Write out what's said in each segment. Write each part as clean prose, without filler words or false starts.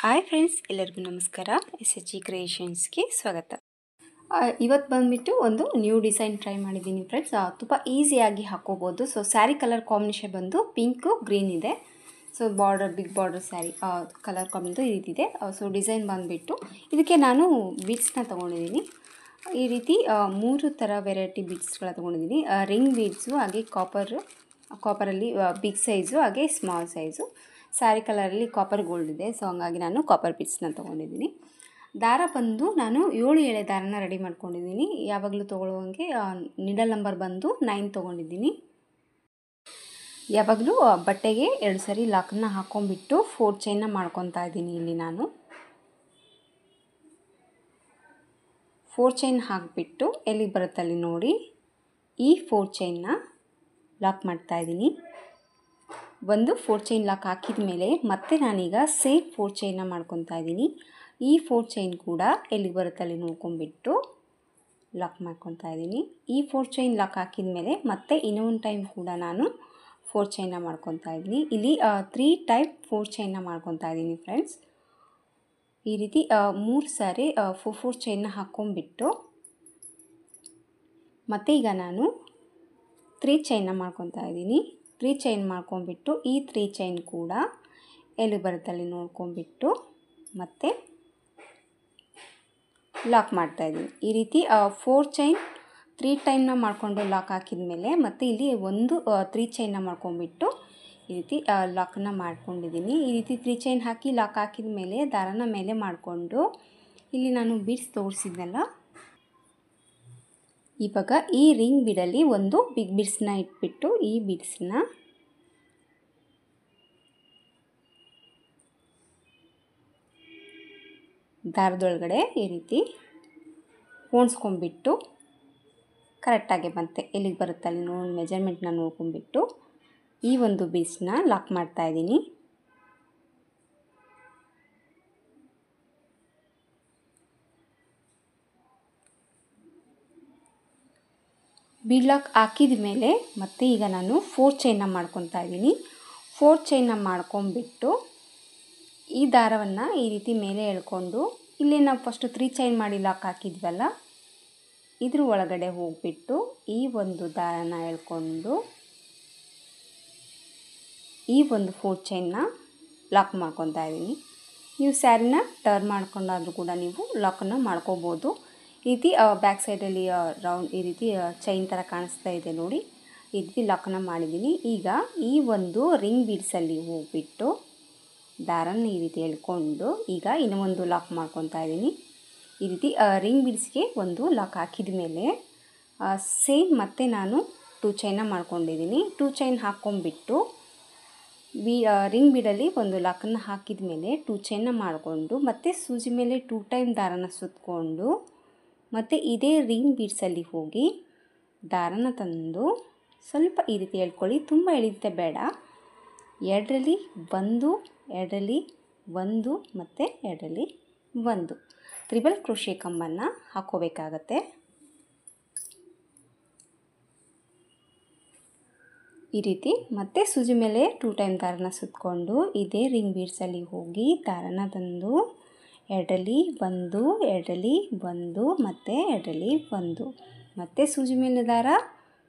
Hi friends, ಎಲ್ಲರಿಗೂ ನಮಸ್ಕಾರ. SHG ಕ್ರಿಯೇಷನ್ಸ್ಗೆ ಸ್ವಾಗತ. ಇವತ್ತು ಬಂದುಬಿಟ್ಟು ಒಂದು ನ್ಯೂ ಡಿಸೈನ್ ಟ್ರೈ ಮಾಡಿದ್ದೀನಿ ಫ್ರೆಂಡ್ಸ್. ತುಂಬ ಈಸಿಯಾಗಿ ಹಾಕ್ಕೋಬೋದು. ಸೊ ಸ್ಯಾರಿ ಕಲರ್ ಕಾಂಬಿನೇಷನ್ ಬಂದು ಪಿಂಕು ಗ್ರೀನ್ ಇದೆ. So big border sari colour combination ಈ ರೀತಿ ಇದೆ. ಸೊ ಡಿಸೈನ್ ಬಂದುಬಿಟ್ಟು ಇದಕ್ಕೆ ನಾನು ಬೀಡ್ಸ್ನ ತೊಗೊಂಡಿದ್ದೀನಿ. ಈ ರೀತಿ 3 ಥರ ವೆರೈಟಿ ಬೀಡ್ಸ್ಗಳ ತೊಗೊಂಡಿದ್ದೀನಿ. ರಿಂಗ್ ಬೀಡ್ಸು, ಹಾಗೆ ಕಾಪರಲ್ಲಿ ಬಿಗ್ ಸೈಜು, ಹಾಗೆ ಸ್ಮಾಲ್ ಸೈಜು. ಸ್ಯಾರಿ ಕಲರಲ್ಲಿ ಕಾಪರ್ ಗೋಲ್ಡ್ ಇದೆ. ಸೊ ಹಂಗಾಗಿ ನಾನು ಕಾಪರ್ ಬೀಡ್ಸ್ನ ತೊಗೊಂಡಿದ್ದೀನಿ. ದಾರ ಬಂದು ನಾನು 7 ಎಳೆ ದಾರನ ರೆಡಿ ಮಾಡ್ಕೊಂಡಿದ್ದೀನಿ. ಯಾವಾಗಲೂ ತೊಗೊಳ್ಳುವಂಗೆ ನಿಡಲ್ ನಂಬರ್ ಬಂದು 9 ತೊಗೊಂಡಿದ್ದೀನಿ. ಯಾವಾಗಲೂ ಬಟ್ಟೆಗೆ 2 ಸರಿ ಲಾಕನ್ನ ಹಾಕ್ಕೊಂಡ್ಬಿಟ್ಟು 4 ಚೈನ್ನ ಮಾಡ್ಕೊತಾ ಇದ್ದೀನಿ. ಇಲ್ಲಿ ನಾನು 4 ಚೈನ್ ಹಾಕಿಬಿಟ್ಟು ಎಲ್ಲಿಗೆ ಬರುತ್ತಲ್ಲಿ ನೋಡಿ ಈ 4 ಚೈನ್ನ ಲಾಕ್ ಮಾಡ್ತಾಯಿದ್ದೀನಿ. ಒಂದು 4 ಚೈನ್ ಲಾಕ್ ಹಾಕಿದ ಮೇಲೆ ಮತ್ತೆ ನಾನೀಗ ಸೇಮ್ 4 ಚೈನ್ನ ಮಾಡ್ಕೊತಾ ಇದ್ದೀನಿ. ಈ 4 ಚೈನ್ ಕೂಡ ಎಲ್ಲಿಗೆ ಬರುತ್ತಲ್ಲಿ ನೋಡ್ಕೊಂಡ್ಬಿಟ್ಟು ಲಾಕ್ ಮಾಡ್ಕೊತಾ ಇದ್ದೀನಿ. ಈ 4 ಚೈನ್ ಲಾಕ್ ಹಾಕಿದ ಮೇಲೆ ಮತ್ತೆ ಇನ್ನೊಂದು ಟೈಮ್ ಕೂಡ ನಾನು 4 ಚೈನ್ನ ಮಾಡ್ಕೊತಾ ಇದ್ದೀನಿ. ಇಲ್ಲಿ 3 ಟೈಪ್ 4 ಚೈನ್ನ ಮಾಡ್ಕೊತಾ ಇದ್ದೀನಿ ಫ್ರೆಂಡ್ಸ್. ಈ ರೀತಿ 3 ಸಾರಿ 4 ಚೈನ್ನ ಹಾಕ್ಕೊಂಡ್ಬಿಟ್ಟು ಮತ್ತೆ ಈಗ ನಾನು 3 ಚೈನ್ನ ಮಾಡ್ಕೊತಾ ಇದ್ದೀನಿ. 3 ಚೈನ್ ಮಾಡ್ಕೊಂಡ್ಬಿಟ್ಟು ಈ 3 ಚೈನ್ ಕೂಡ ಎಲ್ಲಿ ಬರುತ್ತಲ್ಲಿ ನೋಡ್ಕೊಂಡ್ಬಿಟ್ಟು ಮತ್ತೆ ಲಾಕ್ ಮಾಡ್ತಾಯಿದ್ದೀನಿ. ಈ ರೀತಿ 4 ಚೈನ್ 3 ಟೈಮ್ನ ಮಾಡಿಕೊಂಡು ಲಾಕ್ ಹಾಕಿದ ಮೇಲೆ ಮತ್ತೆ ಇಲ್ಲಿ 3 ಚೈನ್ನ ಮಾಡ್ಕೊಂಡ್ಬಿಟ್ಟು ಈ ರೀತಿ ಲಾಕನ್ನು ಮಾಡ್ಕೊಂಡಿದ್ದೀನಿ. ಈ ರೀತಿ 3 ಚೈನ್ ಹಾಕಿ ಲಾಕ್ ಹಾಕಿದ ಮೇಲೆ ದಾರನ ಮೇಲೆ ಮಾಡಿಕೊಂಡು ಇಲ್ಲಿ ನಾನು ಬೀಡ್ಸ್ ತೋರಿಸಿದ್ನಲ್ಲ, ಇವಾಗ ಈ ರಿಂಗ್ ಬೀಡಲ್ಲಿ ಒಂದು ಬಿಗ್ ಬೀಡ್ಸ್ನ ಇಟ್ಬಿಟ್ಟು ಈ ಬೀಡ್ಸ್ನ ದಾರದೊಳಗಡೆ ಈ ರೀತಿ ಪೋಣಿಸ್ಕೊಂಡ್ಬಿಟ್ಟು ಕರೆಕ್ಟಾಗಿ ಮತ್ತೆ ಎಲ್ಲಿಗೆ ಬರುತ್ತೆ ಅಲ್ಲಿ ಮೆಜರ್ಮೆಂಟ್ನ ನೋಡ್ಕೊಂಡ್ಬಿಟ್ಟು ಈ ಒಂದು ಬೀಡ್ಸ್ನ ಲಾಕ್ ಮಾಡ್ತಾಯಿದ್ದೀನಿ. ಬೀಡ್ ಲಾಕ್ ಹಾಕಿದ ಮೇಲೆ ಮತ್ತೆ ಈಗ ನಾನು 4 ಚೈನ್ನ ಮಾಡ್ಕೊತಾ ಇದ್ದೀನಿ. 4 ಚೈನ್ನ ಮಾಡ್ಕೊಂಡ್ಬಿಟ್ಟು ಈ ದಾರವನ್ನು ಈ ರೀತಿ ಮೇಲೆ ಎಳ್ಕೊಂಡು ಇಲ್ಲಿ ನಾವು ಫಸ್ಟು 3 ಚೈನ್ ಮಾಡಿ ಲಾಕ್ ಹಾಕಿದ್ವಲ್ಲ, ಇದ್ರ ಒಳಗಡೆ ಹೋಗಿಬಿಟ್ಟು ಈ ಒಂದು ದಾರನ ಎಳ್ಕೊಂಡು ಈ ಒಂದು 4 ಚೈನ್ನ ಲಾಕ್ ಮಾಡ್ಕೊತಾ ಇದ್ದೀನಿ. ನೀವು ಸ್ಯಾರಿನ ಟರ್ನ್ ಮಾಡ್ಕೊಂಡಾದರೂ ಕೂಡ ನೀವು ಲಾಕನ್ನು ಮಾಡ್ಕೋಬೋದು. ಈ ರೀತಿ ಬ್ಯಾಕ್ ಸೈಡಲ್ಲಿ ರೌಂಡ್ ಈ ರೀತಿ ಚೈನ್ ಥರ ಕಾಣಿಸ್ತಾ ಇದೆ ನೋಡಿ, ಈ ರೀತಿ ಲಾಕನ್ನು ಮಾಡಿದ್ದೀನಿ. ಈಗ ಈ ಒಂದು ರಿಂಗ್ ಬೀಡ್ಸಲ್ಲಿ ಹೋಗ್ಬಿಟ್ಟು ದಾರನ ಈ ರೀತಿ ಎಳ್ಕೊಂಡು ಈಗ ಇನ್ನೊಂದು ಲಾಕ್ ಮಾಡ್ಕೊತಾ ಇದ್ದೀನಿ. ಈ ರೀತಿ ರಿಂಗ್ ಬೀಡ್ಸ್ಗೆ ಒಂದು ಲಾಕ್ ಹಾಕಿದ ಮೇಲೆ ಸೇಮ್ ಮತ್ತೆ ನಾನು 2 ಚೈನ್ನ ಮಾಡ್ಕೊಂಡಿದ್ದೀನಿ. 2 ಚೈನ್ ಹಾಕ್ಕೊಂಡ್ಬಿಟ್ಟು ರಿಂಗ್ ಬೀಡಲ್ಲಿ ಒಂದು ಲಾಕನ್ನು ಹಾಕಿದ ಮೇಲೆ 2 ಚೈನ್ನ ಮಾಡಿಕೊಂಡು ಮತ್ತೆ ಸೂಜಿ ಮೇಲೆ 2 ಟೈಮ್ ದಾರನ ಸುತ್ತಕೊಂಡು ಮತ್ತು ಇದೇ ರಿಂಗ್ ಬೀಡ್ಸಲ್ಲಿ ಹೋಗಿ ದಾರನ ತಂದು ಸ್ವಲ್ಪ ಈ ರೀತಿ ಎಳ್ಕೊಳ್ಳಿ. ತುಂಬ ಎಳಿತೆ ಬೇಡ. 2ರಲ್ಲಿ 1, 2ರಲ್ಲಿ 1 ಮತ್ತು 2ರಲ್ಲಿ 1 ತ್ರಿಬಲ್ ಕ್ರೋಶೆ ಕಂಬನ್ನು ಹಾಕ್ಕೋಬೇಕಾಗತ್ತೆ. ಈ ರೀತಿ ಮತ್ತೆ ಸೂಜಿ ಮೇಲೆ 2 ಟೈಮ್ ದಾರನ ಸುತ್ತಕೊಂಡು ಇದೇ ರಿಂಗ್ ಬೀಡ್ಸಲ್ಲಿ ಹೋಗಿ ದಾರನ ತಂದು 2ರಲ್ಲಿ 1, 2ರಲ್ಲಿ 1 ಮತ್ತು 2ರಲ್ಲಿ 1 ಮತ್ತು ಸೂಜಿ ಮೇಲೆ ದಾರ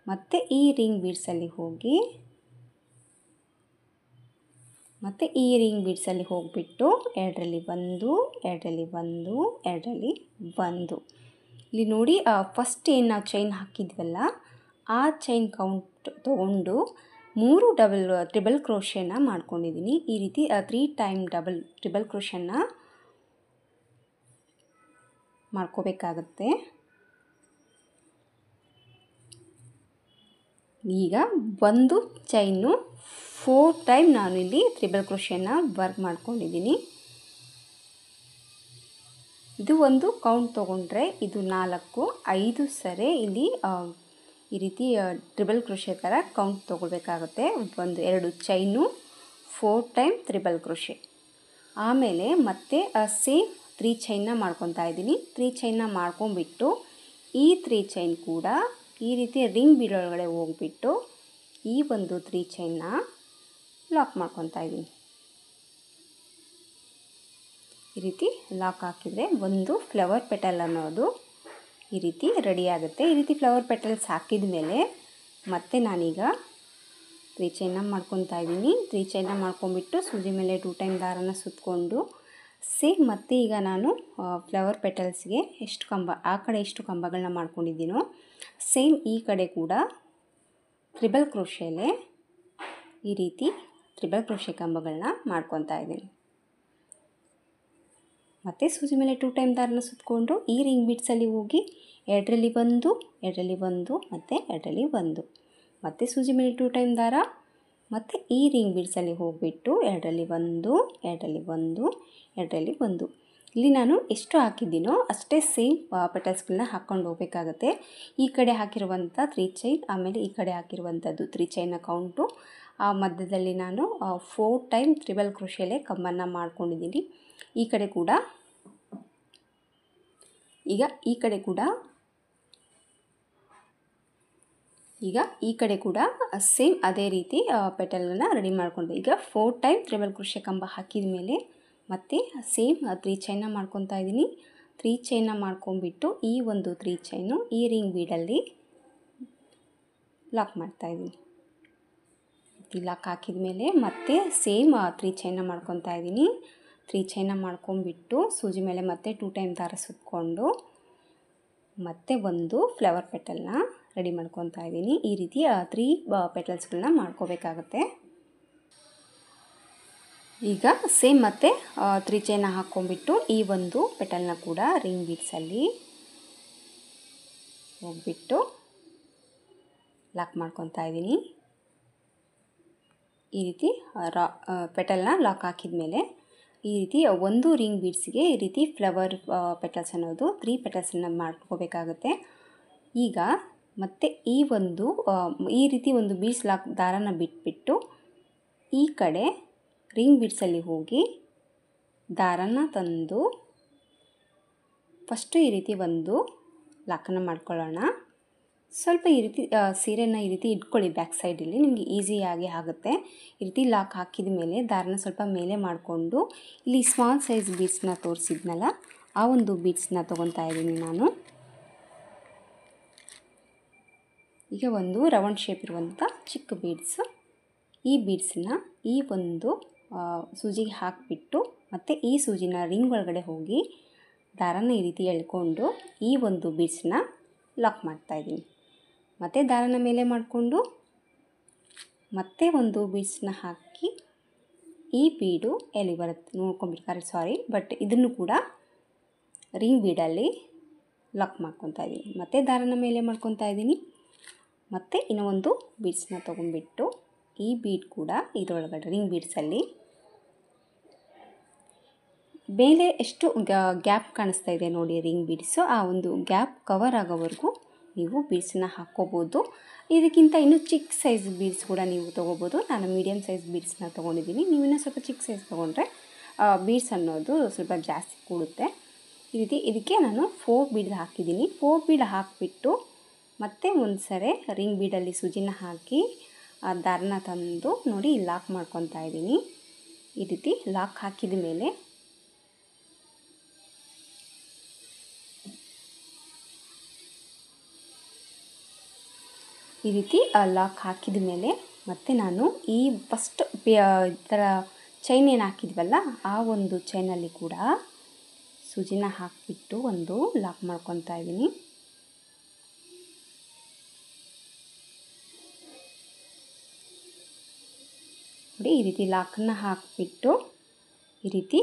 ಮತ್ತು ಈ ರಿಂಗ್ ಬೀಡ್ಸಲ್ಲಿ ಹೋಗಿ ಮತ್ತು ಈ ರಿಂಗ್ ಬೀಡ್ಸಲ್ಲಿ ಹೋಗಿಬಿಟ್ಟು 2ರಲ್ಲಿ 1, 2ರಲ್ಲಿ 1, 2ರಲ್ಲಿ 1 ಇಲ್ಲಿ ನೋಡಿ ಫಸ್ಟ್ ಏನು ನಾವು ಚೈನ್ ಹಾಕಿದ್ವಲ್ಲ ಆ ಚೈನ್ ಕೌಂಟ್ ತೊಗೊಂಡು 3 ಟ್ರಿಬಲ್ ಕ್ರೋಶೆನ ಮಾಡ್ಕೊಂಡಿದ್ದೀನಿ. ಈ ರೀತಿ 3 ಟೈಮ್ ಟ್ರಿಬಲ್ ಕ್ರೋಶೆನ ಮಾಡ್ಕೋಬೇಕಾಗತ್ತೆ. ಈಗ ಒಂದು ಚೈನು 4 ಟೈಮ್ ನಾನು ಇಲ್ಲಿ ಟ್ರಿಬಲ್ ಕ್ರೋಶೆನ ವರ್ಕ್ ಮಾಡ್ಕೊಂಡಿದ್ದೀನಿ. ಇದು ಒಂದು ಕೌಂಟ್ ತೊಗೊಂಡ್ರೆ ಇದು 4, 5 ಸರಿ ಇಲ್ಲಿ ಈ ರೀತಿ ಟ್ರಿಬಲ್ ಕ್ರೋಶೆ ಥರ ಕೌಂಟ್ ತೊಗೊಳ್ಬೇಕಾಗುತ್ತೆ. 2 ಚೈನು 4 ಟೈಮ್ ಟ್ರಿಬಲ್ ಕ್ರೋಶೆ. ಆಮೇಲೆ ಮತ್ತೆ ಸೇಮ್ 3 ಚೈನ್ನ ಮಾಡ್ಕೊತಾ ಇದ್ದೀನಿ. 3 ಚೈನ್ನ ಮಾಡ್ಕೊಂಡ್ಬಿಟ್ಟು ಈ 3 ಚೈನ್ ಕೂಡ ಈ ರೀತಿ ರಿಂಗ್ ಬೀಡೊಳಗಡೆ ಹೋಗ್ಬಿಟ್ಟು ಈ ಒಂದು 3 ಚೈನ್ನ ಲಾಕ್ ಮಾಡ್ಕೊತಾ ಇದ್ದೀನಿ. ಈ ರೀತಿ ಲಾಕ್ ಹಾಕಿದರೆ ಒಂದು ಫ್ಲವರ್ ಪೆಟಲ್ ಅನ್ನೋದು ಈ ರೀತಿ ರೆಡಿ ಆಗುತ್ತೆ. ಈ ರೀತಿ ಫ್ಲವರ್ ಪೆಟಲ್ಸ್ ಹಾಕಿದ ಮೇಲೆ ಮತ್ತೆ ನಾನೀಗ 3 ಚೈನ್ನ ಮಾಡ್ಕೊತಾ ಇದ್ದೀನಿ. 3 ಚೈನ್ನ ಮಾಡ್ಕೊಂಬಿಟ್ಟು ಸೂಜಿ ಮೇಲೆ 2 ಟೈಮ್ ದಾರನ ಸುತ್ತಕೊಂಡು ಸೇಮ್ ಮತ್ತೆ ಈಗ ನಾನು ಫ್ಲವರ್ ಪೆಟಲ್ಸ್ಗೆ ಎಷ್ಟು ಕಂಬ ಆ ಕಡೆ ಎಷ್ಟು ಕಂಬಗಳನ್ನ ಮಾಡ್ಕೊಂಡಿದ್ದೀನೋ ಸೇಮ್ ಈ ಕಡೆ ಕೂಡ ತ್ರಿಬಲ್ ಕ್ರೋಶೆಯಲ್ಲೇ ಈ ರೀತಿ ತ್ರಿಬಲ್ ಕ್ರೋಶೆ ಕಂಬಗಳನ್ನ ಮಾಡ್ಕೊತಾ ಇದ್ದೀನಿ. ಮತ್ತು ಸೂಜಿ ಮೇಲೆ 2 ಟೈಮ್ ದಾರನ ಸುತ್ತಕೊಂಡು ಈ ರಿಂಗ್ ಬೀಡ್ಸಲ್ಲಿ ಹೋಗಿ ಎರಡರಲ್ಲಿ ಒಂದು ಮತ್ತು ಎರಡರಲ್ಲಿ ಒಂದು, ಮತ್ತು ಸೂಜಿ ಮೇಲೆ 2 ಟೈಮ್ ದಾರ ಮತ್ತು ಈ ರಿಂಗ್ ಬೀಡ್ಸಲ್ಲಿ ಹೋಗಿಬಿಟ್ಟು ಎರಡರಲ್ಲಿ ಒಂದು. ಇಲ್ಲಿ ನಾನು ಎಷ್ಟು ಹಾಕಿದ್ದೀನೋ ಅಷ್ಟೇ ಸೇಮ್ ಪೆಟಲ್ಸ್ಗಳನ್ನ ಹಾಕ್ಕೊಂಡು ಹೋಗಬೇಕಾಗತ್ತೆ. ಈ ಕಡೆ ಹಾಕಿರುವಂಥ 3 ಚೈನ್, ಆಮೇಲೆ ಈ ಕಡೆ ಹಾಕಿರುವಂಥದ್ದು 3 ಚೈನ್ನ ಕೌಂಟು, ಆ ಮಧ್ಯದಲ್ಲಿ ನಾನು 4 ಟೈಮ್ ತ್ರಿಬಲ್ ಕ್ರೋಶೆಯಲ್ಲೇ ಕಂಬನ ಮಾಡ್ಕೊಂಡಿದ್ದೀನಿ. ಈ ಕಡೆ ಕೂಡ ಸೇಮ್ ಅದೇ ರೀತಿ ಪೆಟಲ್ನ ರೆಡಿ ಮಾಡ್ಕೊಂಡು ಈಗ 4 ಟೈಮ್ ತ್ರಿಬಲ್ ಕ್ರೋಶೆ ಕಂಬ ಹಾಕಿದ ಮೇಲೆ ಮತ್ತೆ ಸೇಮ್ 3 ಚೈನ್ನ ಮಾಡ್ಕೊತಾ ಇದ್ದೀನಿ. 3 ಚೈನ್ನ ಮಾಡ್ಕೊಂಬಿಟ್ಟು ಈ ಒಂದು 3 ಚೈನು ಈ ರಿಂಗ್ ಬೀಡಲ್ಲಿ ಲಾಕ್ ಮಾಡ್ತಾಯಿದ್ದೀನಿ. ಲಾಕ್ ಹಾಕಿದ ಮೇಲೆ ಮತ್ತೆ ಸೇಮ್ 3 ಚೈನ್ನ ಮಾಡ್ಕೊತಾ ಇದ್ದೀನಿ. 3 ಚೈನ್ನ ಮಾಡ್ಕೊಂಬಿಟ್ಟು ಸೂಜಿ ಮೇಲೆ ಮತ್ತೆ 2 ಟೈಮ್ ದಾರ ಸುತ್ತಕೊಂಡು ಮತ್ತೆ ಒಂದು ಫ್ಲವರ್ ಪೆಟಲ್ನ ರೆಡಿ ಮಾಡ್ಕೊತಾ ಇದ್ದೀನಿ. ಈ ರೀತಿ 3 ಪೆಟಲ್ಸ್ಗಳನ್ನ ಮಾಡ್ಕೋಬೇಕಾಗತ್ತೆ. ಈಗ ಸೇಮ್ ಮತ್ತೆ 3 ಚೈನ್ನ ಹಾಕ್ಕೊಂಬಿಟ್ಟು ಈ ಒಂದು ಪೆಟಲ್ನ ಕೂಡ ರಿಂಗ್ ಬೀಡ್ಸಲ್ಲಿ ಹೋಗ್ಬಿಟ್ಟು ಲಾಕ್ ಮಾಡ್ಕೊತಾ ಇದ್ದೀನಿ. ಈ ರೀತಿ ಪೆಟಲ್ನ ಲಾಕ್ ಹಾಕಿದ ಮೇಲೆ ಈ ರೀತಿ ಒಂದು ರಿಂಗ್ ಬೀಡ್ಸಿಗೆ ಈ ರೀತಿ ಫ್ಲವರ್ ಪೆಟಲ್ಸ್ ಅನ್ನೋದು 3 ಪೆಟಲ್ಸನ್ನು ಮಾಡ್ಕೋಬೇಕಾಗುತ್ತೆ. ಈಗ ಮತ್ತೆ ಈ ರೀತಿ ಒಂದು ಬೀಡ್ಸ್ ಲಾಕ್ ದಾರನ ಬಿಟ್ಬಿಟ್ಟು ಈ ಕಡೆ ರಿಂಗ್ ಬೀಡ್ಸಲ್ಲಿ ಹೋಗಿ ದಾರನ ತಂದು ಫಸ್ಟು ಈ ರೀತಿ ಒಂದು ಲಾಕನ್ನು ಮಾಡ್ಕೊಳ್ಳೋಣ. ಸ್ವಲ್ಪ ಈ ರೀತಿ ಸೀರೆನ ಈ ರೀತಿ ಇಟ್ಕೊಳ್ಳಿ ಬ್ಯಾಕ್ ಸೈಡಲ್ಲಿ, ನಿಮಗೆ ಈಸಿಯಾಗಿ ಆಗುತ್ತೆ. ಈ ರೀತಿ ಲಾಕ್ ಹಾಕಿದ ಮೇಲೆ ದಾರನ ಸ್ವಲ್ಪ ಮೇಲೆ ಮಾಡಿಕೊಂಡು ಇಲ್ಲಿ ಸ್ಮಾಲ್ ಸೈಜ್ ಬೀಡ್ಸ್ನ ತೋರಿಸಿದ್ನಲ್ಲ ಆ ಒಂದು ಬೀಡ್ಸ್ನ ತೊಗೊತಾ ಇದ್ದೀನಿ ನಾನು. ಈಗ ಒಂದು ರೌಂಡ್ ಶೇಪ್ ಇರುವಂಥ ಚಿಕ್ಕ ಬೀಡ್ಸು, ಈ ಬೀಡ್ಸನ್ನ ಈ ಒಂದು ಸೂಜಿಗೆ ಹಾಕಿಬಿಟ್ಟು ಮತ್ತು ಈ ಸೂಜಿನ ರಿಂಗ್ ಒಳಗಡೆ ಹೋಗಿ ದಾರನ ಈ ರೀತಿ ಎಳ್ಕೊಂಡು ಈ ಒಂದು ಬೀಡ್ಸನ್ನ ಲಾಕ್ ಮಾಡ್ತಾಯಿದ್ದೀನಿ. ಮತ್ತು ದಾರನ ಮೇಲೆ ಮಾಡಿಕೊಂಡು ಮತ್ತೆ ಒಂದು ಬೀಡ್ಸನ್ನ ಹಾಕಿ ಈ ಬೀಡು ಎಲ್ಲಿ ಬರುತ್ತೆ ನೋಡ್ಕೊಂಡ್ಬಿಡ್ತಾರೆ, ಬಟ್ ಇದನ್ನು ಕೂಡ ರಿಂಗ್ ಬೀಡಲ್ಲಿ ಲಾಕ್ ಮಾಡ್ಕೊತಾ ಇದ್ದೀನಿ. ಮತ್ತು ದಾರನ ಮೇಲೆ ಮಾಡ್ಕೊತಾ ಇದ್ದೀನಿ. ಮತ್ತು ಇನ್ನೂ ಒಂದು ಬೀಡ್ಸನ್ನ ತೊಗೊಂಡ್ಬಿಟ್ಟು ಈ ಬೀಡ್ ಕೂಡ ಇದರೊಳಗಡೆ ರಿಂಗ್ ಬೀಡ್ಸಲ್ಲಿ ಮೇಲೆ ಎಷ್ಟು ಗ್ಯಾಪ್ ಕಾಣಿಸ್ತಾ ಇದೆ ನೋಡಿ ರಿಂಗ್ ಬೀಡ್ಸು, ಆ ಒಂದು ಗ್ಯಾಪ್ ಕವರ್ ಆಗೋವರೆಗೂ ನೀವು ಬೀಡ್ಸನ್ನ ಹಾಕ್ಕೋಬೋದು. ಇದಕ್ಕಿಂತ ಇನ್ನೂ ಚಿಕ್ಕ ಸೈಜ್ ಬೀಡ್ಸ್ ಕೂಡ ನೀವು ತೊಗೋಬೋದು. ನಾನು ಮೀಡಿಯಮ್ ಸೈಜ್ ಬೀಡ್ಸ್ನ ತೊಗೊಂಡಿದ್ದೀನಿ. ನೀವು ಇನ್ನೂ ಸ್ವಲ್ಪ ಚಿಕ್ಕ ಸೈಜ್ ತೊಗೊಂಡ್ರೆ ಬೀಡ್ಸ್ ಅನ್ನೋದು ಸ್ವಲ್ಪ ಜಾಸ್ತಿ ಕೂಡುತ್ತೆ. ಈ ರೀತಿ ಇದಕ್ಕೆ ನಾನು 4 ಬೀಡ್ ಹಾಕಿದ್ದೀನಿ. 4 ಬೀಡ್ ಹಾಕಿಬಿಟ್ಟು ಮತ್ತೆ ಒಂದು ಸರಿ ರಿಂಗ್ ಬೀಡಲ್ಲಿ ಸೂಜಿನ ಹಾಕಿ ದಾರನ ತಂದು ನೋಡಿ ಲಾಕ್ ಮಾಡ್ಕೊತಾ ಇದ್ದೀನಿ. ಈ ರೀತಿ ಲಾಕ್ ಹಾಕಿದ ಮೇಲೆ ಈ ರೀತಿ ಲಾಕ್ ಹಾಕಿದ ಮೇಲೆ ಮತ್ತೆ ನಾನು ಈ ಫಸ್ಟ್ ಥರ ಚೈನ್ ಏನು ಹಾಕಿದ್ವಲ್ಲ ಆ ಒಂದು ಚೈನಲ್ಲಿ ಕೂಡ ಸೂಜಿನ ಹಾಕಿಬಿಟ್ಟು ಒಂದು ಲಾಕ್ ಮಾಡ್ಕೊತಾ ಇದ್ದೀನಿ. ನೋಡಿ ಈ ರೀತಿ ಲಾಕನ್ನು ಹಾಕಿಬಿಟ್ಟು ಈ ರೀತಿ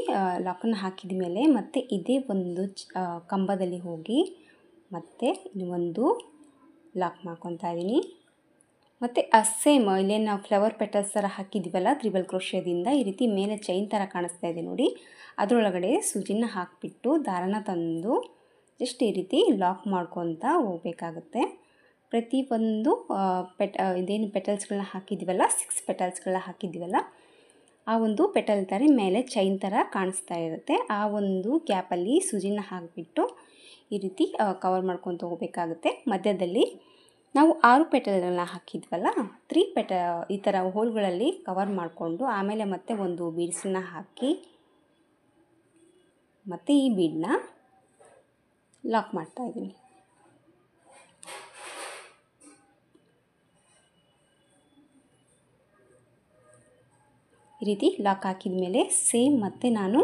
ಲಾಕನ್ನು ಹಾಕಿದ ಮೇಲೆ ಮತ್ತೆ ಇದೇ ಒಂದು ಕಂಬದಲ್ಲಿ ಹೋಗಿ ಮತ್ತೆ ಒಂದು ಲಾಕ್ ಮಾಡ್ಕೊತಾ ಇದ್ದೀನಿ. ಮತ್ತು ಸೇಮ್ ಇಲ್ಲೇನು ನಾವು ಫ್ಲವರ್ ಪೆಟಲ್ಸ್ ಥರ ಹಾಕಿದ್ವಲ್ಲ ತ್ರಿಬಲ್ ಕ್ರೋಶದಿಂದ ಈ ರೀತಿ ಮೇಲೆ ಚೈನ್ ಥರ ಕಾಣಿಸ್ತಾ ಇದೆ ನೋಡಿ, ಅದರೊಳಗಡೆ ಸೂಜಿನ ಹಾಕಿಬಿಟ್ಟು ದಾರನ ತಂದು ಜಸ್ಟ್ ಈ ರೀತಿ ಲಾಕ್ ಮಾಡ್ಕೊತಾ ಹೋಗಬೇಕಾಗುತ್ತೆ. ಪ್ರತಿಯೊಂದು ಇದೇನು ಪೆಟಲ್ಸ್ಗಳನ್ನ ಹಾಕಿದ್ವಲ್ಲ 6 ಪೆಟಲ್ಸ್ಗಳನ್ನ ಹಾಕಿದ್ವಲ್ಲ ಆ ಒಂದು ಪೆಟಲ್ ಥರ ಮೇಲೆ ಚೈನ್ ಥರ ಕಾಣಿಸ್ತಾ ಇರುತ್ತೆ. ಆ ಒಂದು ಗ್ಯಾಪಲ್ಲಿ ಸೂಜಿನ ಹಾಕಿಬಿಟ್ಟು ಈ ರೀತಿ ಕವರ್ ಮಾಡ್ಕೊತ ಹೋಗಬೇಕಾಗುತ್ತೆ. ಮಧ್ಯದಲ್ಲಿ ನಾವು 6 ಪೆಟಲ್ಗಳನ್ನ ಹಾಕಿದ್ವಲ್ಲ 3 ಈ ಥರ ಹೋಲ್ಗಳಲ್ಲಿ ಕವರ್ ಮಾಡಿಕೊಂಡು ಆಮೇಲೆ ಮತ್ತೆ ಒಂದು ಬೀಡ್ಸನ್ನ ಹಾಕಿ ಮತ್ತು ಈ ಬೀಡನ್ನ ಲಾಕ್ ಮಾಡ್ತಾಯಿದ್ದೀನಿ. ಈ ರೀತಿ ಲಾಕ್ ಹಾಕಿದ ಮೇಲೆ ಸೇಮ್ ಮತ್ತೆ ನಾನು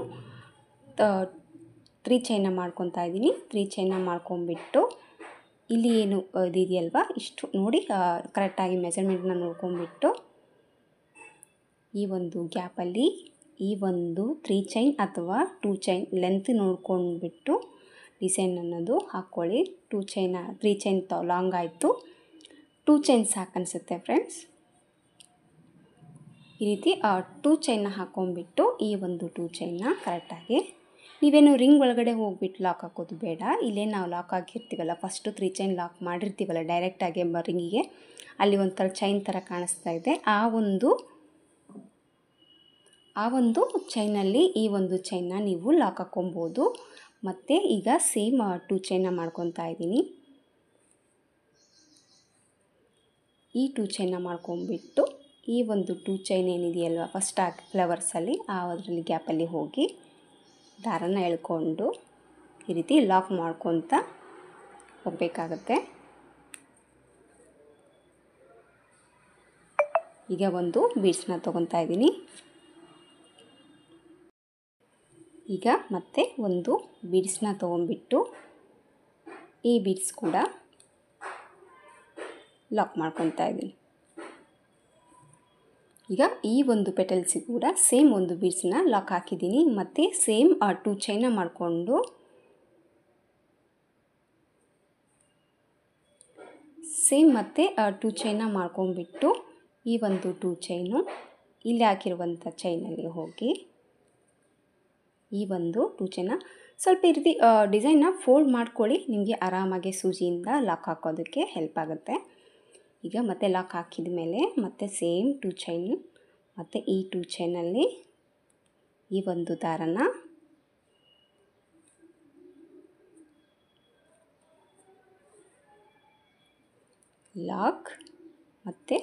3 ಚೈನ್ನ ಮಾಡ್ಕೊತಾ ಇದ್ದೀನಿ. 3 ಚೈನ್ನ ಮಾಡ್ಕೊಂಬಿಟ್ಟು ಇಲ್ಲಿ ಏನು ಇದೆಯಲ್ವ ಇಷ್ಟು ನೋಡಿ ಕರೆಕ್ಟಾಗಿ ಮೆಜರ್ಮೆಂಟ್ನ ನೋಡ್ಕೊಂಬಿಟ್ಟು ಈ ಒಂದು ಗ್ಯಾಪಲ್ಲಿ ಈ ಒಂದು 3 ಚೈನ್ ಅಥವಾ 2 ಚೈನ್ ಲೆಂತ್ ನೋಡ್ಕೊಂಡ್ಬಿಟ್ಟು ಡಿಸೈನ್ ಅನ್ನೋದು ಹಾಕ್ಕೊಳ್ಳಿ. 3 ಚೈನ್ ಲಾಂಗ್ ಆಯಿತು, 2 ಚೈನ್ ಸಾಕು ಅನಿಸುತ್ತೆ ಫ್ರೆಂಡ್ಸ್. ಈ ರೀತಿ 2 ಚೈನ್ನ ಹಾಕ್ಕೊಂಡ್ಬಿಟ್ಟು ಈ ಒಂದು 2 ಚೈನ್ನ ಕರೆಕ್ಟಾಗಿ, ನೀವೇನು ರಿಂಗ್ ಒಳಗಡೆ ಹೋಗ್ಬಿಟ್ಟು ಲಾಕ್ ಹಾಕೋದು ಬೇಡ. ಇಲ್ಲೇ ನಾವು ಲಾಕ್ ಹಾಕಿರ್ತೀವಲ್ಲ, ಫಸ್ಟು 3 ಚೈನ್ ಲಾಕ್ ಮಾಡಿರ್ತೀವಲ್ಲ ಡೈರೆಕ್ಟಾಗಿ ರಿಂಗಿಗೆ, ಅಲ್ಲಿ ಒಂಥರ ಚೈನ್ ಥರ ಕಾಣಿಸ್ತಾ ಇದೆ. ಆ ಒಂದು ಚೈನಲ್ಲಿ ಈ ಒಂದು ಚೈನ್ನ ನೀವು ಲಾಕ್ ಹಾಕ್ಕೊಬೋದು. ಮತ್ತು ಈಗ ಸೇಮ್ 2 ಚೈನ್ನ ಮಾಡ್ಕೊತಾ ಇದ್ದೀನಿ. ಈ 2 ಚೈನ್ನ ಮಾಡ್ಕೊಂಬಿಟ್ಟು ಈ ಒಂದು 2 ಚೈನ್ ಏನಿದೆಯಲ್ವ ಫಸ್ಟ್ ಹಾಕಿ ಫ್ಲವರ್ಸಲ್ಲಿ ಅದರಲ್ಲಿ ಗ್ಯಾಪಲ್ಲಿ ಹೋಗಿ ದಾರನ ಎಳ್ಕೊಂಡು ಈ ರೀತಿ ಲಾಕ್ ಮಾಡ್ಕೊತ ಹೋಗಬೇಕಾಗತ್ತೆ. ಈಗ ಒಂದು ಬೀಡ್ಸ್ನ ತೊಗೊತಾ ಇದ್ದೀನಿ. ಈಗ ಮತ್ತೆ ಒಂದು ಬೀಡ್ಸ್ನ ತೊಗೊಂಬಿಟ್ಟು ಈ ಬೀಡ್ಸ್ ಕೂಡ ಲಾಕ್ ಮಾಡ್ಕೊತಾ ಇದ್ದೀನಿ. ಈಗ ಈ ಒಂದು ಪೆಟಲ್ಸಿಗೆ ಕೂಡ ಸೇಮ್ ಒಂದು ಬೀಡ್ಸ್ನ ಲಾಕ್ ಹಾಕಿದ್ದೀನಿ. ಮತ್ತು ಸೇಮ್ 2 ಚೈನ್ನ ಮಾಡಿಕೊಂಡು ಮತ್ತೆ 2 ಚೈನ್ನ ಮಾಡ್ಕೊಂಬಿಟ್ಟು ಈ ಒಂದು 2 ಚೈನು ಇಲ್ಲಿ ಹಾಕಿರುವಂಥ ಚೈನಲ್ಲಿ ಹೋಗಿ ಈ ಒಂದು 2 ಚೈನ್ನ ಸ್ವಲ್ಪ ಈ ರೀತಿ ಡಿಸೈನ್ನ ಫೋಲ್ಡ್ ಮಾಡ್ಕೊಳ್ಳಿ, ನಿಮಗೆ ಆರಾಮಾಗಿ ಸೂಜಿಯಿಂದ ಲಾಕ್ ಹಾಕೋದಕ್ಕೆ ಹೆಲ್ಪ್ ಆಗುತ್ತೆ. ಈಗ ಮತ್ತೆ ಲಾಕ್ ಹಾಕಿದ ಮೇಲೆ ಮತ್ತೆ ಸೇಮ್ 2 ಚೈನ್ ಮತ್ತು ಈ 2 ಚೈನಲ್ಲಿ ಈ ಒಂದು ದಾರನ ಲಾಕ್ ಮತ್ತು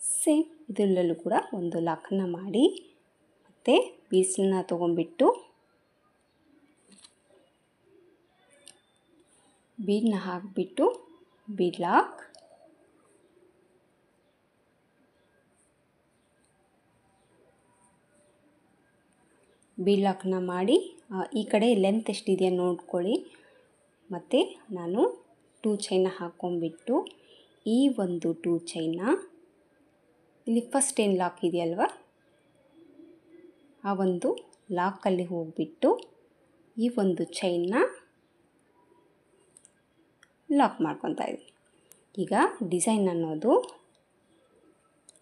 ಸೇಮ್ ಇದರಲ್ಲೂ ಕೂಡ ಒಂದು ಲಾಕನ್ನು ಮಾಡಿ ಮತ್ತು ಬೀಡ್ಸನ್ನ ತೊಗೊಂಬಿಟ್ಟು ಬೀಡನ್ನ ಹಾಕಿಬಿಟ್ಟು ಬೀಡ್ ಲಾಕ್, ಬೀಡ್ ಲಾಕ್ನ ಮಾಡಿ ಈ ಕಡೆ ಲೆಂತ್ ಎಷ್ಟಿದೆಯಾ ನೋಡ್ಕೊಳ್ಳಿ. ಮತ್ತು ನಾನು 2 ಚೈನ್ನ ಹಾಕ್ಕೊಂಬಿಟ್ಟು ಈ ಒಂದು 2 ಚೈನ್ನ ಇಲ್ಲಿ ಫಸ್ಟ್ ಏನು ಲಾಕ್ ಇದೆಯಲ್ವ ಆ ಒಂದು ಲಾಕಲ್ಲಿ ಹೋಗಿಬಿಟ್ಟು ಈ ಒಂದು ಚೈನ್ನ ಲಾಕ್ ಮಾಡ್ಕೊತಾ ಇದ್ದೀನಿ. ಈಗ ಡಿಸೈನ್ ಅನ್ನೋದು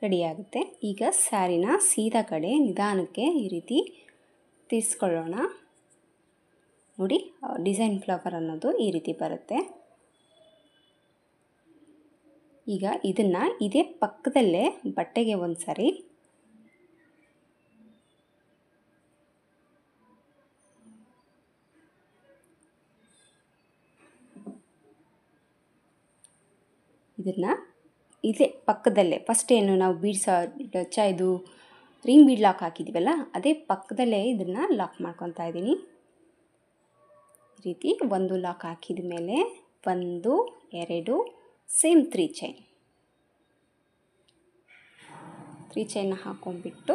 ರೆಡಿಯಾಗುತ್ತೆ. ಈಗ ಸ್ಯಾರಿನ ಸೀದಾ ಕಡೆ ನಿಧಾನಕ್ಕೆ ಈ ರೀತಿ ತಿರ್ಸ್ಕೊಳ್ಳೋಣ. ನೋಡಿ ಡಿಸೈನ್ ಫ್ಲವರ್ ಅನ್ನೋದು ಈ ರೀತಿ ಬರುತ್ತೆ. ಈಗ ಇದನ್ನು ಇದೇ ಪಕ್ಕದಲ್ಲೇ ಬಟ್ಟೆಗೆ ಒಂದು ಸಾರಿ ಇದನ್ನು ಇದೇ ಪಕ್ಕದಲ್ಲೇ ಫಸ್ಟ್ ಏನು ನಾವು ಬೀಡ್ಸ್ ಇದು ರಿಂಗ್ ಬೀಡ್ ಲಾಕ್ ಹಾಕಿದ್ದೀವಲ್ಲ ಅದೇ ಪಕ್ಕದಲ್ಲೇ ಇದನ್ನು ಲಾಕ್ ಮಾಡ್ಕೊತಾ ಇದ್ದೀನಿ. ಈ ರೀತಿ ಒಂದು ಲಾಕ್ ಹಾಕಿದ ಮೇಲೆ 1 2 ಸೇಮ್ 3 ಚೈನ್ನ ಹಾಕ್ಕೊಂಡ್ಬಿಟ್ಟು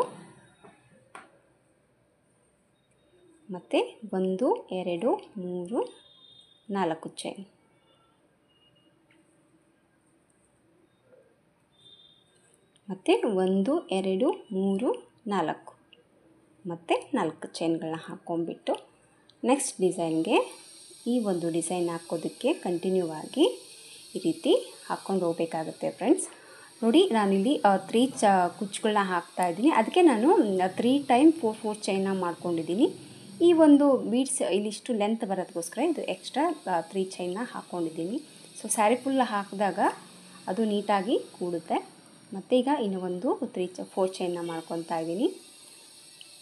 ಮತ್ತು 1 2 3 4 ಚೈನ್, ಮತ್ತು 1 2 3 4 ಮತ್ತು 4 ಚೈನ್ಗಳನ್ನ ಹಾಕ್ಕೊಂಡ್ಬಿಟ್ಟು ನೆಕ್ಸ್ಟ್ ಡಿಸೈನ್ಗೆ ಈ ಒಂದು ಡಿಸೈನ್ ಹಾಕೋದಕ್ಕೆ ಕಂಟಿನ್ಯೂ ಆಗಿ ಈ ರೀತಿ ಹಾಕ್ಕೊಂಡು ಹೋಗಬೇಕಾಗುತ್ತೆ ಫ್ರೆಂಡ್ಸ್. ನೋಡಿ ನಾನಿಲ್ಲಿ 3 ಕುಚ್ಚುಗಳನ್ನ ಹಾಕ್ತಾಯಿದ್ದೀನಿ. ಅದಕ್ಕೆ ನಾನು 3 ಟೈಮ್ 4 ಚೈನ್ನ ಮಾಡ್ಕೊಂಡಿದ್ದೀನಿ. ಈ ಒಂದು ಬೀಡ್ಸ್ ಇಲ್ಲಿಷ್ಟು ಲೆಂತ್ ಬರೋದಕ್ಕೋಸ್ಕರ ಇದು ಎಕ್ಸ್ಟ್ರಾ 3 ಚೈನ್ನ ಹಾಕ್ಕೊಂಡಿದ್ದೀನಿ. ಸೊ ಸ್ಯಾರಿ ಫುಲ್ ಹಾಕಿದಾಗ ಅದು ನೀಟಾಗಿ ಕೂಡುತ್ತೆ. ಮತ್ತು ಈಗ ಇನ್ನೂ ಒಂದು 4 ಚೈನ್ನ ಮಾಡ್ಕೊತಾ ಇದ್ದೀನಿ.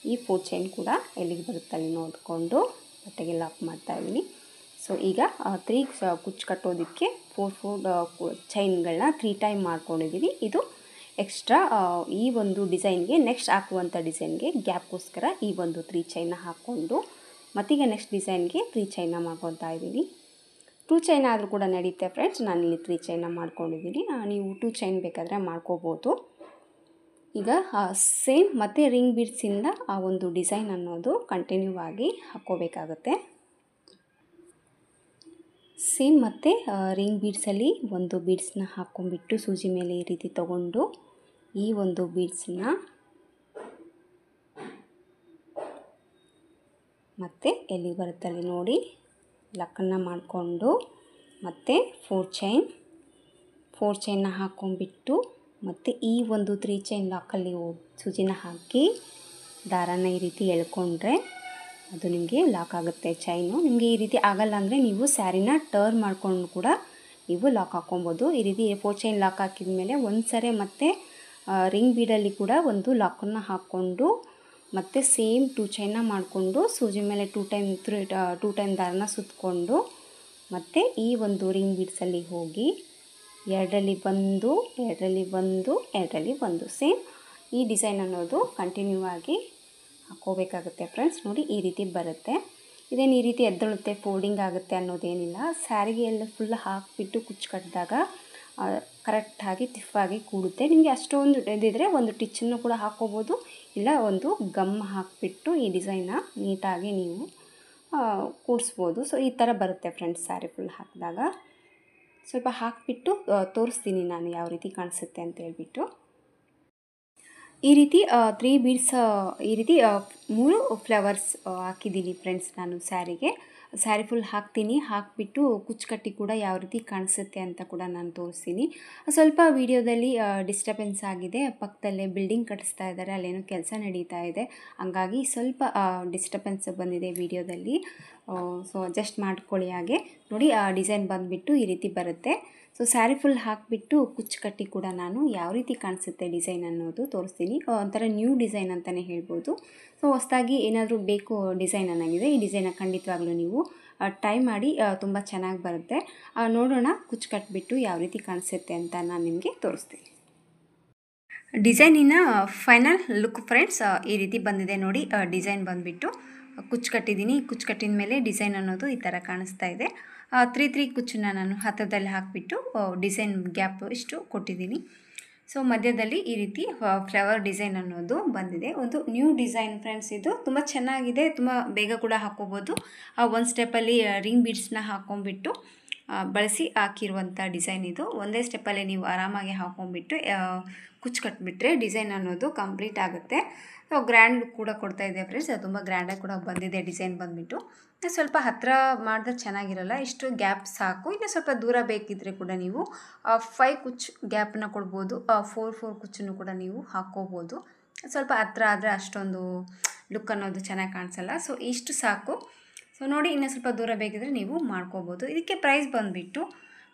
ಈ 4 ಚೈನ್ ಕೂಡ ಎಲ್ಲಿಗೆ ಬರುತ್ತೆ ಅಲ್ಲಿ ನೋಡಿಕೊಂಡು ಬಟ್ಟೆಗೆ ಲಾಕ್ ಮಾಡ್ತಾಯಿದ್ದೀನಿ. ಸೊ ಈಗ 3 ಕುಚ್ಚು ಕಟ್ಟೋದಕ್ಕೆ 4 ಚೈನ್ಗಳನ್ನ 3 ಟೈಮ್ ಮಾಡ್ಕೊಂಡಿದ್ದೀನಿ. ಇದು ಎಕ್ಸ್ಟ್ರಾ ಈ ಒಂದು ಡಿಸೈನ್ಗೆ ನೆಕ್ಸ್ಟ್ ಹಾಕುವಂಥ ಡಿಸೈನ್ಗೆ ಗ್ಯಾಪ್ಗೋಸ್ಕರ ಈ ಒಂದು 3 ಚೈನ್ನ ಹಾಕ್ಕೊಂಡು ಮತ್ತೀಗ ನೆಕ್ಸ್ಟ್ ಡಿಸೈನ್ಗೆ 3 ಚೈನ್ನ ಮಾಡ್ಕೊತಾ ಇದ್ದೀನಿ. 2 ಚೈನ್ ಆದರೂ ಕೂಡ ನಡೆಯುತ್ತೆ ಫ್ರೆಂಡ್ಸ್. ನಾನಿಲ್ಲಿ 3 ಚೈನ್ನ ಮಾಡ್ಕೊಂಡಿದ್ದೀನಿ. ನೀವು 2 ಚೈನ್ ಬೇಕಾದರೆ ಮಾಡ್ಕೋಬೋದು. ಈಗ ಸೇಮ್ ಮತ್ತು ರಿಂಗ್ ಬೀಡ್ಸಿಂದ ಆ ಒಂದು ಡಿಸೈನ್ ಅನ್ನೋದು ಕಂಟಿನ್ಯೂ ಆಗಿ ಹಾಕ್ಕೋಬೇಕಾಗುತ್ತೆ. ಸೇಮ್ ಮತ್ತು ರಿಂಗ್ ಬೀಡ್ಸಲ್ಲಿ ಒಂದು ಬೀಡ್ಸ್ನ ಹಾಕ್ಕೊಂಡ್ಬಿಟ್ಟು ಸೂಜಿ ಮೇಲೆ ಈ ರೀತಿ ತಗೊಂಡು ಈ ಒಂದು ಬೀಡ್ಸನ್ನ ಮತ್ತು ಎಲ್ಲಿ ಬರುತ್ತಲ್ಲಿ ನೋಡಿ ಲಕ್ಕನ್ನು ಮಾಡಿಕೊಂಡು ಮತ್ತು 4 ಚೈನ್ನ ಹಾಕ್ಕೊಂಡ್ಬಿಟ್ಟು ಮತ್ತು ಈ ಒಂದು 3 ಚೈನ್ ಲಾಕಲ್ಲಿ ಸೂಜಿನ ಹಾಕಿ ದಾರಾನ ಈ ರೀತಿ ಎಳ್ಕೊಂಡ್ರೆ ಅದು ನಿಮಗೆ ಲಾಕ್ ಆಗುತ್ತೆ ಚೈನು. ನಿಮಗೆ ಈ ರೀತಿ ಆಗಲ್ಲ ಅಂದರೆ ನೀವು ಸ್ಯಾರಿನ ಟರ್ನ್ ಮಾಡ್ಕೊಂಡು ಕೂಡ ನೀವು ಲಾಕ್ ಹಾಕ್ಕೊಬೋದು. ಈ ರೀತಿ 4 ಚೈನ್ ಲಾಕ್ ಹಾಕಿದ ಮೇಲೆ ಒಂದು ಸರಿ ಮತ್ತು ರಿಂಗ್ ಬೀಡಲ್ಲಿ ಕೂಡ ಒಂದು ಲಾಕನ್ನು ಹಾಕ್ಕೊಂಡು ಮತ್ತು ಸೇಮ್ 2 ಚೈನ್ನ ಮಾಡಿಕೊಂಡು ಸೂಜಿ ಮೇಲೆ 2 ಟೈಮ್ ದಾರನ ಸುತ್ತಕೊಂಡು ಮತ್ತು ಈ ಒಂದು ರಿಂಗ್ ಬೀಡ್ಸಲ್ಲಿ ಹೋಗಿ 2ರಲ್ಲಿ 1 ಸೇಮ್ ಈ ಡಿಸೈನ್ ಅನ್ನೋದು ಕಂಟಿನ್ಯೂ ಆಗಿ ಹಾಕ್ಕೋಬೇಕಾಗುತ್ತೆ ಫ್ರೆಂಡ್ಸ್. ನೋಡಿ ಈ ರೀತಿ ಬರುತ್ತೆ. ಇದೇನು ಈ ರೀತಿ ಎದ್ದಳುತ್ತೆ ಫೋಲ್ಡಿಂಗ್ ಆಗುತ್ತೆ ಅನ್ನೋದೇನಿಲ್ಲ. ಸ್ಯಾರಿಗೆ ಎಲ್ಲ ಫುಲ್ ಹಾಕಿಬಿಟ್ಟು ಕುಚ್ಚು ಕಟ್ಟಿದಾಗ ಕರೆಕ್ಟಾಗಿ ತಿಫಾಗಿ ಕೂಡುತ್ತೆ. ನಿಮಗೆ ಅಷ್ಟೊಂದು ಇದಿದ್ರೆ ಒಂದು ಟಿಚ್ಚನ್ನು ಕೂಡ ಹಾಕ್ಕೋಬೋದು, ಇಲ್ಲ ಒಂದು ಗಮ್ ಹಾಕಿಬಿಟ್ಟು ಈ ಡಿಸೈನ್ನ ನೀಟಾಗಿ ನೀವು ಕೂಡಿಸ್ಬೋದು. ಸೊ ಈ ಥರ ಬರುತ್ತೆ ಫ್ರೆಂಡ್ಸ್ ಸ್ಯಾರಿ ಫುಲ್ ಹಾಕಿದಾಗ. ಸ್ವಲ್ಪ ಹಾಕಿಬಿಟ್ಟು ತೋರಿಸ್ತೀನಿ ನಾನು ಯಾವ ರೀತಿ ಕಾಣಿಸುತ್ತೆ ಅಂತ ಹೇಳ್ಬಿಟ್ಟು. ಈ ರೀತಿ 3 ಬೀಡ್ಸ್ ಈ ರೀತಿ 3 ಫ್ಲವರ್ಸ್ ಹಾಕಿದ್ದೀನಿ ಫ್ರೆಂಡ್ಸ್ ನಾನು ಸ್ಯಾರಿಗೆ. ಸ್ಯಾರಿ ಫುಲ್ ಹಾಕ್ತೀನಿ, ಹಾಕಿಬಿಟ್ಟು ಕುಚ್ಚು ಕಟ್ಟಿ ಕೂಡ ಯಾವ ರೀತಿ ಕಾಣಿಸುತ್ತೆ ಅಂತ ಕೂಡ ನಾನು ತೋರಿಸ್ತೀನಿ. ಸ್ವಲ್ಪ ವಿಡಿಯೋದಲ್ಲಿ ಡಿಸ್ಟರ್ಬೆನ್ಸ್ ಆಗಿದೆ, ಪಕ್ಕದಲ್ಲೇ ಬಿಲ್ಡಿಂಗ್ ಕಟ್ಟಿಸ್ತಾ ಇದ್ದಾರೆ, ಅಲ್ಲೇನೋ ಕೆಲಸ ನಡೀತಾ ಇದೆ, ಹಂಗಾಗಿ ಸ್ವಲ್ಪ ಡಿಸ್ಟರ್ಬೆನ್ಸ್ ಬಂದಿದೆ ವಿಡಿಯೋದಲ್ಲಿ. ಸೊ ಅಡ್ಜಸ್ಟ್ ಮಾಡ್ಕೊಳ್ಳಿ. ಹಾಗೆ ನೋಡಿ ಆ ಡಿಸೈನ್ ಬಂದುಬಿಟ್ಟು ಈ ರೀತಿ ಬರುತ್ತೆ. ಸೊ ಸ್ಯಾರಿ ಫುಲ್ ಹಾಕಿಬಿಟ್ಟು ಕುಚ್ಚು ಕಟ್ಟಿ ಕೂಡ ನಾನು ಯಾವ ರೀತಿ ಕಾಣಿಸುತ್ತೆ ಡಿಸೈನ್ ಅನ್ನೋದು ತೋರಿಸ್ತೀನಿ. ಒಂಥರ ನ್ಯೂ ಡಿಸೈನ್ ಅಂತಲೇ ಹೇಳ್ಬೋದು. ಸೊ ಹೊಸದಾಗಿ ಏನಾದರೂ ಬೇಕು ಡಿಸೈನ್ ಅನ್ನೋಗಿದೆ, ಈ ಡಿಸೈನ ಖಂಡಿತವಾಗ್ಲೂ ನೀವು ಟ್ರೈ ಮಾಡಿ, ತುಂಬ ಚೆನ್ನಾಗಿ ಬರುತ್ತೆ. ನೋಡೋಣ ಕುಚ್ಚು ಕಟ್ಟಿಬಿಟ್ಟು ಯಾವ ರೀತಿ ಕಾಣಿಸುತ್ತೆ ಅಂತ ನಾನು ನಿಮಗೆ ತೋರಿಸ್ತೀನಿ. ಡಿಸೈನಿನ ಫೈನಲ್ ಲುಕ್ ಫ್ರೆಂಡ್ಸ್ ಈ ರೀತಿ ಬಂದಿದೆ ನೋಡಿ. ಡಿಸೈನ್ ಬಂದುಬಿಟ್ಟು ಕುಚ್ಚು ಕಟ್ಟಿದ್ದೀನಿ. ಕುಚ್ಚು ಕಟ್ಟಿದ ಮೇಲೆ ಡಿಸೈನ್ ಅನ್ನೋದು ಈ ಥರ ಕಾಣಿಸ್ತಾ ಇದೆ. 3 ಕುಚ್ಚನ್ನ ನಾನು ಹತ್ತಿರದಲ್ಲಿ ಹಾಕಿಬಿಟ್ಟು ಡಿಸೈನ್ ಗ್ಯಾಪ್ ಇಷ್ಟು ಕೊಟ್ಟಿದ್ದೀನಿ. ಸೊ ಮಧ್ಯದಲ್ಲಿ ಈ ರೀತಿ ಫ್ಲವರ್ ಡಿಸೈನ್ ಅನ್ನೋದು ಬಂದಿದೆ. ಒಂದು ನ್ಯೂ ಡಿಸೈನ್ ಫ್ರೆಂಡ್ಸ್, ಇದು ತುಂಬ ಚೆನ್ನಾಗಿದೆ, ತುಂಬ ಬೇಗ ಕೂಡ ಹಾಕ್ಕೋಬೋದು. ಒಂದು ಸ್ಟೆಪ್ಪಲ್ಲಿ ರಿಂಗ್ ಬೀಡ್ಸ್ನ ಹಾಕ್ಕೊಂಡ್ಬಿಟ್ಟು ಬಳಸಿ ಹಾಕಿರುವಂಥ ಡಿಸೈನ್ ಇದು. ಒಂದೇ ಸ್ಟೆಪ್ಪಲ್ಲಿ ನೀವು ಆರಾಮಾಗಿ ಹಾಕ್ಕೊಂಡ್ಬಿಟ್ಟು ಕುಚ್ಚು ಕಟ್ಟಿಬಿಟ್ರೆ ಡಿಸೈನ್ ಅನ್ನೋದು ಕಂಪ್ಲೀಟ್ ಆಗುತ್ತೆ. ಸೊ ಗ್ರ್ಯಾಂಡ್ ಲುಕ್ ಕೂಡ ಕೊಡ್ತಾ ಇದೆ ಫ್ರೆಂಡ್ಸ್, ತುಂಬ ಗ್ರ್ಯಾಂಡಾಗಿ ಕೂಡ ಬಂದಿದೆ ಡಿಸೈನ್ ಬಂದುಬಿಟ್ಟು. ಸ್ವಲ್ಪ ಹತ್ತಿರ ಮಾಡಿದ್ರೆ ಚೆನ್ನಾಗಿರಲ್ಲ, ಇಷ್ಟು ಗ್ಯಾಪ್ ಸಾಕು. ಇನ್ನು ಸ್ವಲ್ಪ ದೂರ ಬೇಕಿದ್ದರೆ ಕೂಡ ನೀವು 5 ಕುಚ್ಚು ಗ್ಯಾಪನ್ನ ಕೊಡ್ಬೋದು, 4 ಕುಚ್ಚನ್ನು ಕೂಡ ನೀವು ಹಾಕ್ಕೋಬೋದು. ಸ್ವಲ್ಪ ಹತ್ತಿರ ಆದರೆ ಅಷ್ಟೊಂದು ಲುಕ್ ಅನ್ನೋದು ಚೆನ್ನಾಗಿ ಕಾಣಿಸಲ್ಲ. ಸೊ ಇಷ್ಟು ಸಾಕು. ಸೊ ನೋಡಿ, ಇನ್ನೂ ಸ್ವಲ್ಪ ದೂರ ಬೇಕಿದ್ರೆ ನೀವು ಮಾಡ್ಕೋಬೋದು. ಇದಕ್ಕೆ ಪ್ರೈಸ್ ಬಂದುಬಿಟ್ಟು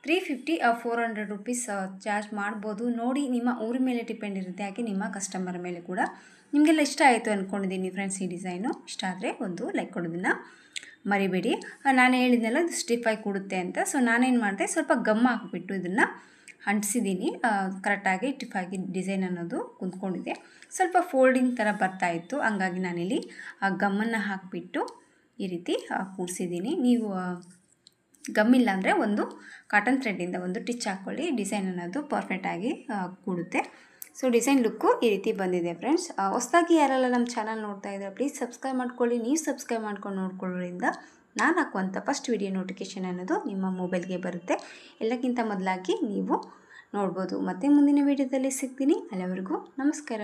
350 400 ರೂಪೀಸ್ ಚಾರ್ಜ್ ಮಾಡ್ಬೋದು. ನೋಡಿ, ನಿಮ್ಮ ಊರ ಮೇಲೆ ಡಿಪೆಂಡ್ ಇರುತ್ತೆ, ಹಾಗೆ ನಿಮ್ಮ ಕಸ್ಟಮರ್ ಮೇಲೆ ಕೂಡ. ನಿಮಗೆಲ್ಲ ಇಷ್ಟ ಆಯಿತು ಅಂದ್ಕೊಂಡಿದ್ದೀನಿ ಫ್ರೆಂಡ್ಸ್ ಈ ಡಿಸೈನು. ಇಷ್ಟ ಆದರೆ ಒಂದು ಲೈಕ್ ಕೊಡೋದನ್ನು ಮರಿಬೇಡಿ. ನಾನು ಹೇಳಿದ್ನೆಲ್ಲ ಇದು ಸ್ಟಿಫಾಗಿ ಕೂಡುತ್ತೆ ಅಂತ. ಸೊ ನಾನೇನು ಮಾಡಿದೆ, ಸ್ವಲ್ಪ ಗಮ್ ಹಾಕಿಬಿಟ್ಟು ಇದನ್ನು ಅಂಟಿಸಿದ್ದೀನಿ. ಕರೆಕ್ಟಾಗಿ ಟಿಫಾಗಿ ಡಿಸೈನ್ ಅನ್ನೋದು ಕುಂತ್ಕೊಂಡಿದೆ. ಸ್ವಲ್ಪ ಫೋಲ್ಡಿಂಗ್ ಥರ ಬರ್ತಾಯಿತ್ತು, ಹಂಗಾಗಿ ನಾನಿಲ್ಲಿ ಆ ಗಮ್ಮನ್ನು ಹಾಕಿಬಿಟ್ಟು ಈ ರೀತಿ ಕೂಡಿಸಿದ್ದೀನಿ. ನೀವು ಗಮ್ಮಿಲ್ಲ ಅಂದರೆ ಒಂದು ಕಾಟನ್ ಥ್ರೆಡ್ಡಿಂದ ಒಂದು ಟಿಚ್ ಹಾಕ್ಕೊಳ್ಳಿ, ಡಿಸೈನ್ ಅನ್ನೋದು ಪರ್ಫೆಕ್ಟಾಗಿ ಕೂಡುತ್ತೆ. ಸೊ ಡಿಸೈನ್ ಲುಕ್ಕು ಈ ರೀತಿ ಬಂದಿದೆ ಫ್ರೆಂಡ್ಸ್. ಹೊಸದಾಗಿ ಯಾರೆಲ್ಲ ನಮ್ಮ ಚಾನಲ್ ನೋಡ್ತಾ ಇದ್ದಾರೆ ಪ್ಲೀಸ್ ಸಬ್ಸ್ಕ್ರೈಬ್ ಮಾಡ್ಕೊಳ್ಳಿ. ನೀವು ಸಬ್ಸ್ಕ್ರೈಬ್ ಮಾಡ್ಕೊಂಡು ನೋಡ್ಕೊಳ್ಳೋದ್ರಿಂದ ನಾನು ಹಾಕುವಂಥ ಫಸ್ಟ್ ವಿಡಿಯೋ ನೋಟಿಫಿಕೇಷನ್ ಅನ್ನೋದು ನಿಮ್ಮ ಮೊಬೈಲ್ಗೆ ಬರುತ್ತೆ. ಎಲ್ಲಕ್ಕಿಂತ ಮೊದಲಾಗಿ ನೀವು ನೋಡ್ಬೋದು. ಮತ್ತೆ ಮುಂದಿನ ವಿಡಿಯೋದಲ್ಲಿ ಸಿಗ್ತೀನಿ. ಅಲ್ಲಿವರೆಗೂ ನಮಸ್ಕಾರ.